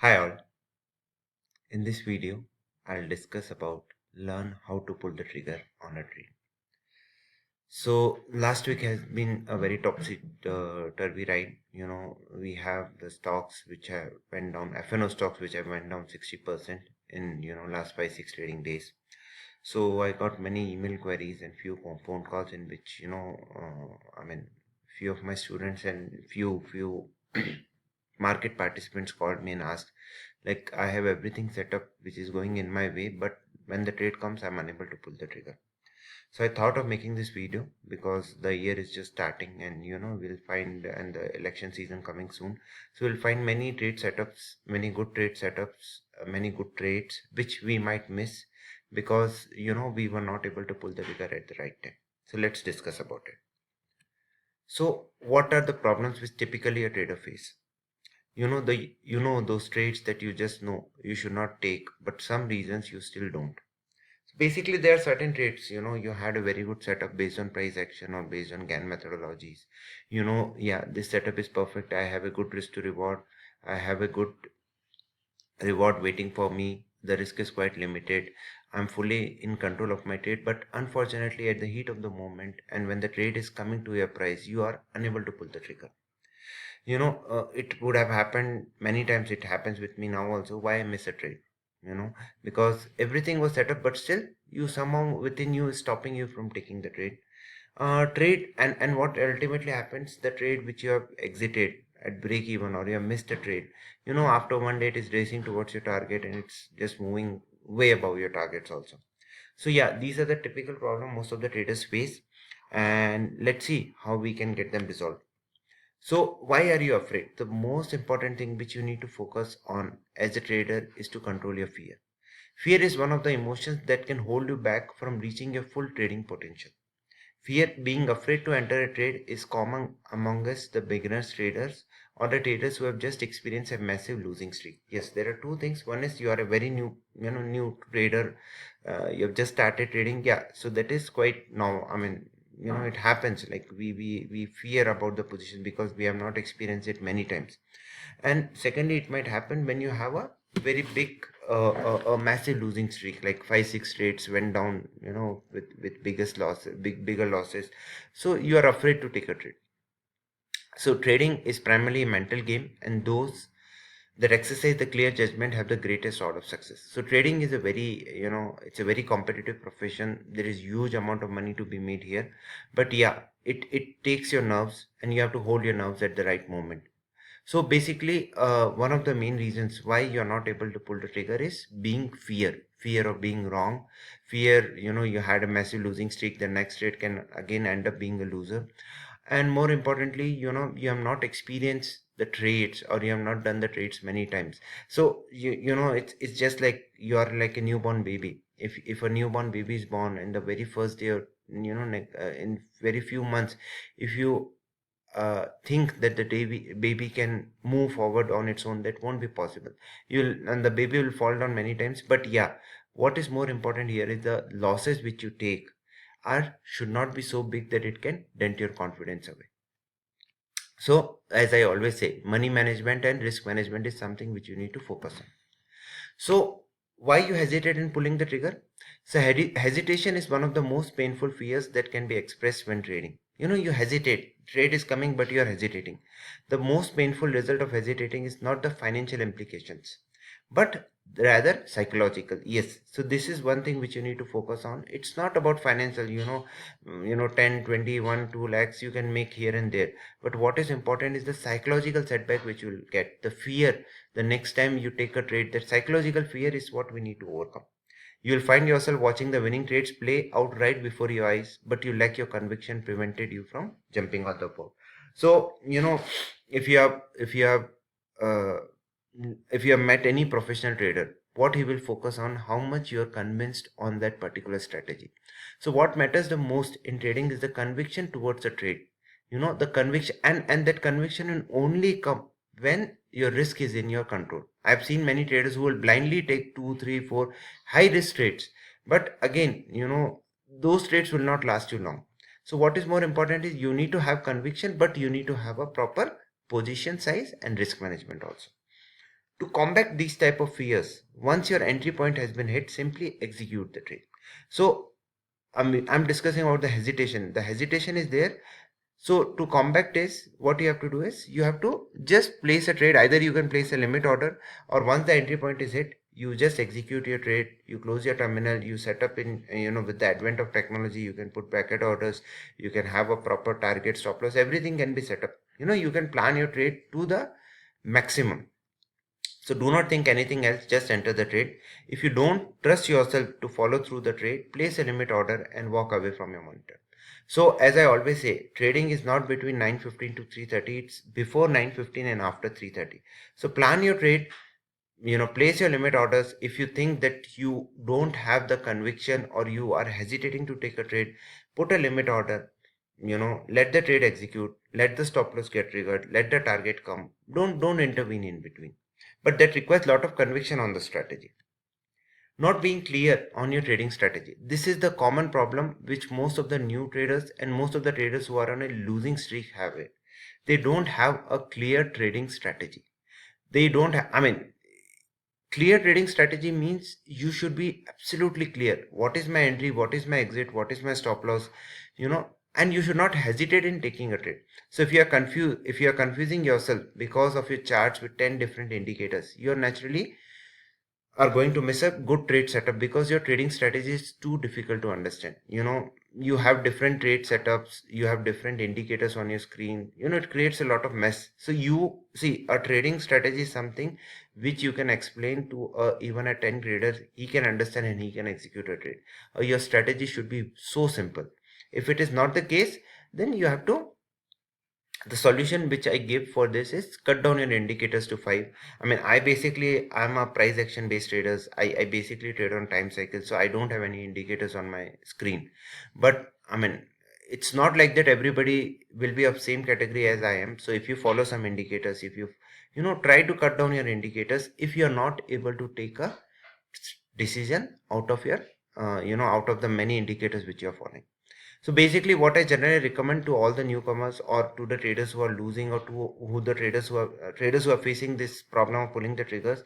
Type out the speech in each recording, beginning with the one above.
Hi all. In this video, I'll discuss about learn how to pull the trigger on a trade. So last week has been a very topsy-turvy ride. We have the stocks which have went down, FNO stocks which have went down 60% in last 5-6 trading days. So I got many email queries and few phone calls in which few of my students and few market participants called me and asked, like, I have everything set up which is going in my way, but when the trade comes, I'm unable to pull the trigger. So I thought of making this video because the year is just starting, and we'll find, and the election season coming soon. So we'll find many trade setups, many good trade setups, many good trades which we might miss because we were not able to pull the trigger at the right time. So let's discuss about it. So what are the problems which typically a trader face? Those trades that you just know you should not take, but some reasons you still don't. So basically, there are certain trades, you had a very good setup based on price action or based on Gann methodologies. Yeah, this setup is perfect. I have a good risk to reward. I have a good reward waiting for me. The risk is quite limited. I'm fully in control of my trade, but unfortunately, at the heat of the moment and when the trade is coming to your price, you are unable to pull the trigger. It would have happened many times. It happens with me now also. Why I miss a trade? Because everything was set up, but still you somehow within you is stopping you from taking the trade. And what ultimately happens, the trade which you have exited at break even, or you have missed a trade, after one day it is racing towards your target and it's just moving way above your targets also. So yeah, these are the typical problem most of the traders face, and let's see how we can get them resolved. So why are you afraid? The most important thing which you need to focus on as a trader is to control your fear. Fear is one of the emotions that can hold you back from reaching your full trading potential. Fear, being afraid to enter a trade, is common among us, the beginners traders or the traders who have just experienced a massive losing streak. Yes, there are two things. One is you are a very new trader. You have just started trading. Yeah, so that is quite normal. It happens. Like we fear about the position because we have not experienced it many times. And secondly, it might happen when you have a very big a massive losing streak, like 5-6 trades went down, with biggest losses, bigger losses. So you are afraid to take a trade. So trading is primarily a mental game, and those that exercise the clear judgment have the greatest odds of success. So trading is a very, it's a very competitive profession. There is huge amount of money to be made here, but yeah, it takes your nerves, and you have to hold your nerves at the right moment. So basically, one of the main reasons why you're not able to pull the trigger is being fear of being wrong, fear, you had a massive losing streak, the next trade can again end up being a loser. And more importantly, you have not experienced the trades, or you have not done the trades many times. So it's just like you are like a newborn baby. If a newborn baby is born in the very first day, or in very few months, if you think that the baby can move forward on its own, that won't be possible. And the baby will fall down many times. But yeah, what is more important here is the losses which you take are should not be so big that it can dent your confidence away. So as I always say, money management and risk management is something which you need to focus on. So why you hesitate in pulling the trigger? So hesitation is one of the most painful fears that can be expressed when trading. You hesitate. Trade is coming, but you are hesitating. The most painful result of hesitating is not the financial implications, but rather psychological. Yes. So this is one thing which you need to focus on. It's not about financial, 10, 20, 1, 2 lakhs you can make here and there. But what is important is the psychological setback which you will get. The fear, the next time you take a trade, that psychological fear is what we need to overcome. You will find yourself watching the winning trades play out right before your eyes, but you lack your conviction prevented you from jumping on the board. So, if you have uh, if you have met any professional trader, what he will focus on, how much you are convinced on that particular strategy. So what matters the most in trading is the conviction towards a trade. The conviction, and that conviction will only come when your risk is in your control. I've seen many traders who will blindly take 2 3 4 high risk trades, but again, those trades will not last you long. So what is more important is you need to have conviction, but you need to have a proper position size and risk management also. To combat these type of fears, once your entry point has been hit, simply execute the trade. So I'm discussing about the hesitation. The hesitation is there. So to combat this, what you have to do is you have to just place a trade. Either you can place a limit order, or once the entry point is hit, you just execute your trade. You close your terminal. You set up in, with the advent of technology, you can put bracket orders. You can have a proper target, stop loss. Everything can be set up. You can plan your trade to the maximum. So do not think anything else, just enter the trade. If you don't trust yourself to follow through the trade, place a limit order and walk away from your monitor. So as I always say, trading is not between 9:15 to 3:30, it's before 9:15 and after 3:30. So plan your trade, place your limit orders. If you think that you don't have the conviction or you are hesitating to take a trade, put a limit order, let the trade execute, let the stop loss get triggered, let the target come. Don't intervene in between. But that requires a lot of conviction on the strategy. Not being clear on your trading strategy. This is the common problem which most of the new traders and most of the traders who are on a losing streak have it. They don't have a clear trading strategy. They don't have, clear trading strategy means you should be absolutely clear. What is my entry? What is my exit? What is my stop loss? And you should not hesitate in taking a trade. So if you are confusing yourself because of your charts with 10 different indicators, you are naturally are going to miss a good trade setup because your trading strategy is too difficult to understand. You have different trade setups, you have different indicators on your screen. It creates a lot of mess. So you see, a trading strategy is something which you can explain to even a 10 trader. He can understand and he can execute a trade. Your strategy should be so simple. If it is not the case, then you have to, the solution which I give for this is cut down your indicators to 5. I'm a price action based traders. I basically trade on time cycle, so I don't have any indicators on my screen. But it's not like that everybody will be of same category as I am. So if you follow some indicators, if you try to cut down your indicators, if you are not able to take a decision out of your out of the many indicators which you are following. So basically, what I generally recommend to all the newcomers or to the traders who are losing, or to who the traders who are facing this problem of pulling the triggers,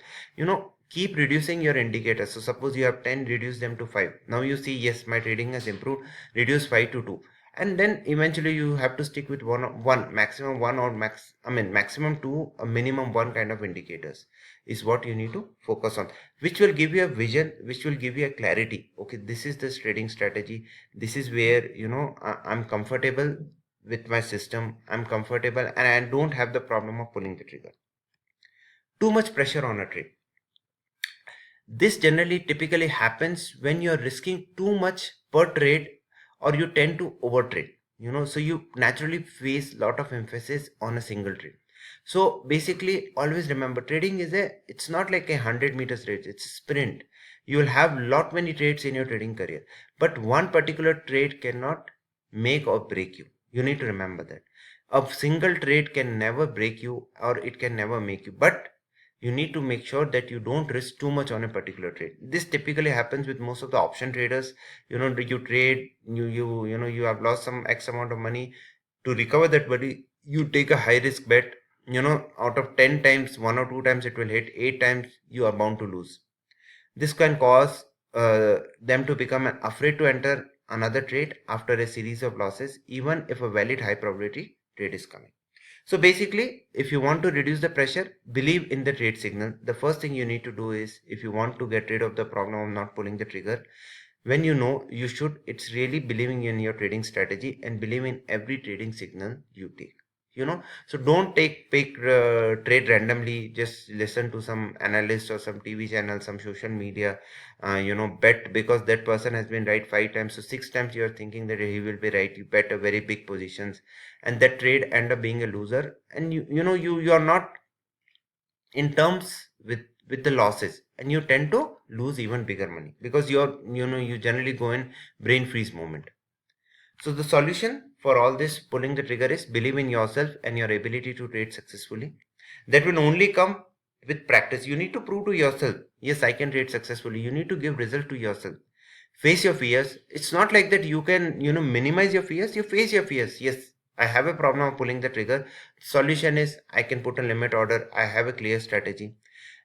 keep reducing your indicators. So suppose you have 10, reduce them to 5. Now you see, yes, my trading has improved, reduce 5 to 2. And then eventually you have to stick with one maximum one, or maximum two, a minimum one kind of indicators is what you need to focus on, which will give you a vision, which will give you a clarity. Okay, this is this trading strategy. This is where I'm comfortable with my system. I'm comfortable and I don't have the problem of pulling the trigger. Too much pressure on a trade. This generally typically happens when you're risking too much per trade, or you tend to overtrade. So you naturally face a lot of emphasis on a single trade. So basically, always remember, trading it's not like 100 meters race, it's a sprint. You will have lot many trades in your trading career, but one particular trade cannot make or break you. You need to remember that. A single trade can never break you, or it can never make you, but you need to make sure that you don't risk too much on a particular trade. This typically happens with most of the option traders. You trade, you have lost some X amount of money. To recover that money, you take a high risk bet. Out of 10 times, 1 or 2 times it will hit, 8 times you are bound to lose. This can cause them to become afraid to enter another trade after a series of losses, even if a valid high probability trade is coming. So basically, if you want to reduce the pressure, believe in the trade signal. The first thing you need to do is, if you want to get rid of the problem of not pulling the trigger, when you should, it's really believing in your trading strategy and believe in every trading signal you take. So don't pick trade randomly. Just listen to some analyst or some TV channel, some social media. Bet because that person has been right 5 times, so 6 times you are thinking that he will be right. You bet a very big positions, and that trade end up being a loser. And you are not in terms with the losses, and you tend to lose even bigger money because you generally go in brain freeze moment. So the solution for all this pulling the trigger is believe in yourself and your ability to trade successfully. That will only come with practice. You need to prove to yourself, yes, I can trade successfully. You need to give result to yourself. Face your fears. It's not like that you can, minimize your fears. You face your fears. Yes, I have a problem of pulling the trigger. Solution is I can put a limit order. I have a clear strategy.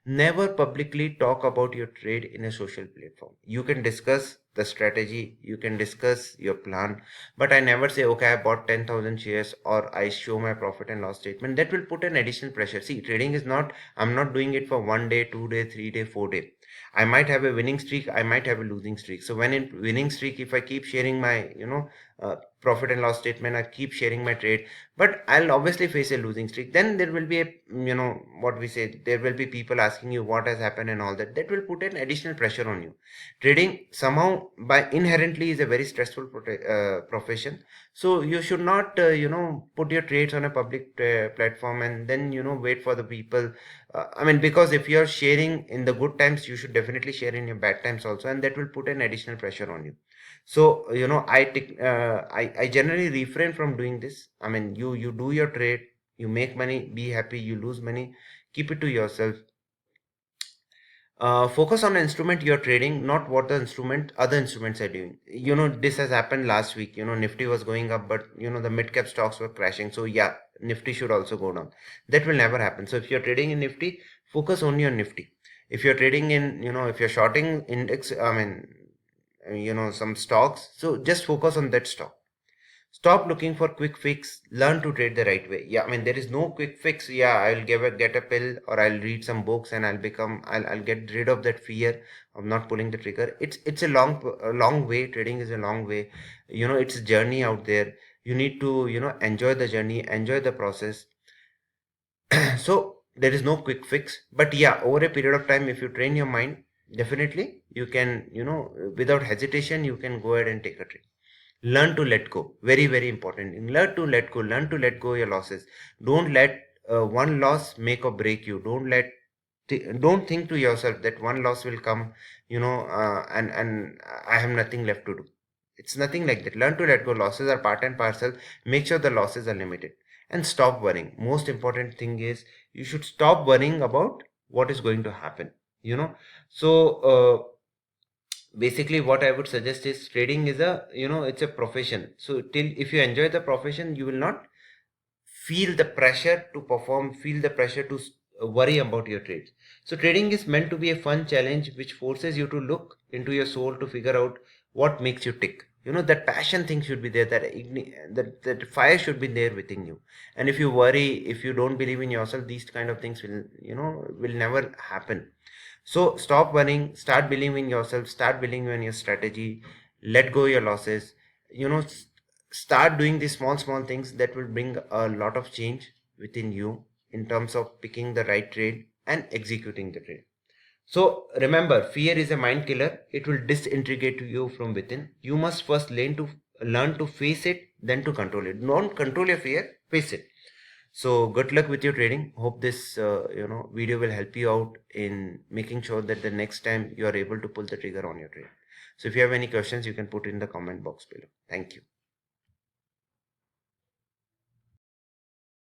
Never publicly talk about your trade in a social platform. You can discuss the strategy, you can discuss your plan, but I never say, okay, I bought 10,000 shares or I show my profit and loss statement. That will put an additional pressure. See, trading is not, I'm not doing it for 1 day, 2 day, 3 day, 4 day. I might have a winning streak, I might have a losing streak. So when in winning streak, if I keep sharing my, profit and loss statement, I keep sharing my trade, but I'll obviously face a losing streak. Then there will be a, what we say, there will be people asking you what has happened and all that. That will put an additional pressure on you. Trading somehow by inherently is a very stressful profession. So you should not, put your trades on a public platform and then, wait for the people. I mean, because if you're sharing in the good times, you should definitely share in your bad times also, and that will put an additional pressure on you. So, I generally refrain from doing this. I mean, you do your trade, you make money, be happy. You lose money, keep it to yourself. Focus on the instrument you're trading, not what the other instruments are doing. This has happened last week. Nifty was going up, but the mid cap stocks were crashing. So yeah, Nifty should also go down. That will never happen. So if you're trading in Nifty, focus only on Nifty. If you're trading in, if you're shorting index, I mean, some stocks, so just focus on that stock. Stop looking for quick fix. Learn to trade the right way. Yeah, I mean there is no quick fix. Yeah, I'll get a pill or I'll read some books and I'll get rid of that fear of not pulling the trigger. It's a long way. Trading is a long way. It's a journey out there. You need to enjoy the journey, enjoy the process. So there is no quick fix. But yeah, over a period of time, if you train your mind, definitely you can without hesitation you can go ahead and take a trade. Learn to let go, very very important. Learn to let go your losses. Don't let one loss make or break you. Don't think to yourself that one loss will come, and I have nothing left to do. It's nothing like that. Learn to let go. Losses are part and parcel. Make sure the losses are limited and stop worrying. Most important thing is you should stop worrying about what is going to happen, you know so basically what I would suggest is trading is it's a profession. So till if you enjoy the profession, you will not feel the pressure to perform, feel the pressure to worry about your trades. So trading is meant to be a fun challenge which forces you to look into your soul to figure out what makes you tick. That passion thing should be there, that fire should be there within you. And if you worry, if you don't believe in yourself, these kind of things will never happen. So stop worrying, start believing in yourself, start believing in your strategy, let go your losses. Start doing these small things that will bring a lot of change within you in terms of picking the right trade and executing the trade. So remember, fear is a mind killer. It will disintegrate you from within. You must first learn to face it, then to control it. Don't control your fear, face it. So good luck with your trading. Hope this video will help you out in making sure that the next time you are able to pull the trigger on your trade. So if you have any questions, you can put in the comment box below. Thank you.